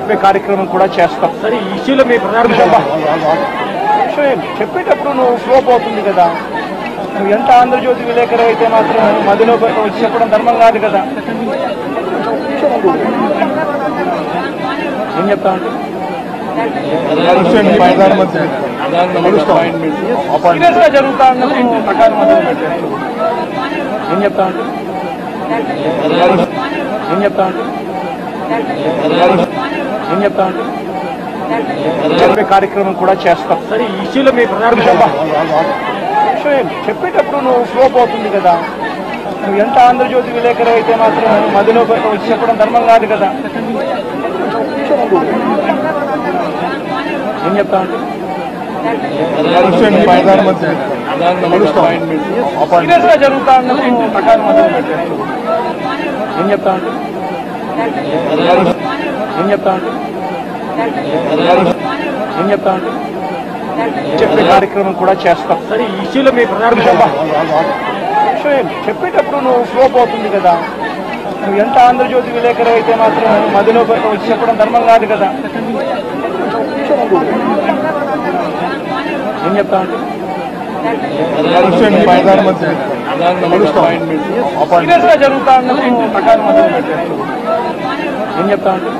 చెప్పే కార్యక్రమం కూడా చేస్తాం. సరే ఈ ఇష్యూలో మీ ప్రధాన విషయం చెప్పేటప్పుడు నువ్వు ఫ్లో పోతుంది కదా. నువ్వు ఎంత ఆంధ్రజ్యోతి విలేకరు అయితే మాత్రం మధ్యలో వచ్చి చెప్పడం ధర్మం కాదు కదా. ఏం చెప్తా అంటే సీరియస్ గా జరుగుతా అన్నప్పుడు ప్రకారం ఏం చెప్తా అంటే ఏం చెప్తా అంటే ఏం చెప్తా అంటే చెప్పే కార్యక్రమం కూడా చేస్తాం. సరే ఈ ఇష్యూలో మీ ప్రధాన విషయం చెప్పేటప్పుడు నువ్వు ఫ్లో పోతుంది కదా. నువ్వు ఎంత ఆంధ్రజ్యోతి విలేకరు అయితే మాత్రం మధ్యలో వచ్చి చెప్పడం ధర్మం కాదు కదా. ఏం చెప్తా అంటే సీరియస్ గా జరుగుతా అన్నప్పుడు ప్రకారం ఏం చెప్తా అంటే ఏం చెప్తా అంటే ఏం చెప్తా అంటే చెప్పే కార్యక్రమం కూడా చేస్తాం. సరే ఈ ఇష్యూలో మీ ప్రధాన విషయం చెప్పేటప్పుడు నువ్వు ఫ్లో పోతుంది కదా. నువ్వు ఎంత ఆంధ్రజ్యోతి విలేకరు అయితే మాత్రం మధ్యలో వచ్చి చెప్పడం ధర్మం కాదు కదా. ఏం చెప్తా అంటే సీరియస్ గా జరుగుతా అన్నప్పుడు ప్రకారం ఏం చెప్తా అంటే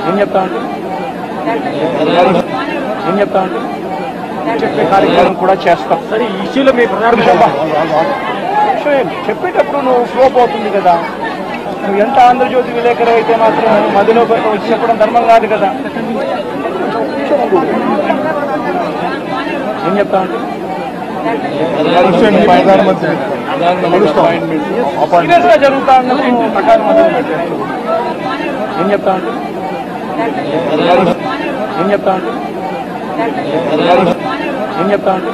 ఏం చెప్తా అంటే ఏం చెప్తా అంటే చెప్పే కార్యక్రమం కూడా చేస్తాం. సరే ఈ ఇష్యూలో మీ ప్రధాన విషయం చెప్పేటప్పుడు నువ్వు ఫ్లో పోతుంది కదా. నువ్వు ఎంత ఆంధ్రజ్యోతి విలేకరు అయితే మాత్రం మధ్యలో వచ్చి చెప్పడం ధర్మం కాదు కదా. ఏం చెప్తా అంటే సీరియస్ గా జరుగుతా అన్నప్పుడు ప్రకారం ఏం చెప్తా అంటే ఏం చెప్తా అంటే ఏం చెప్తా అంటే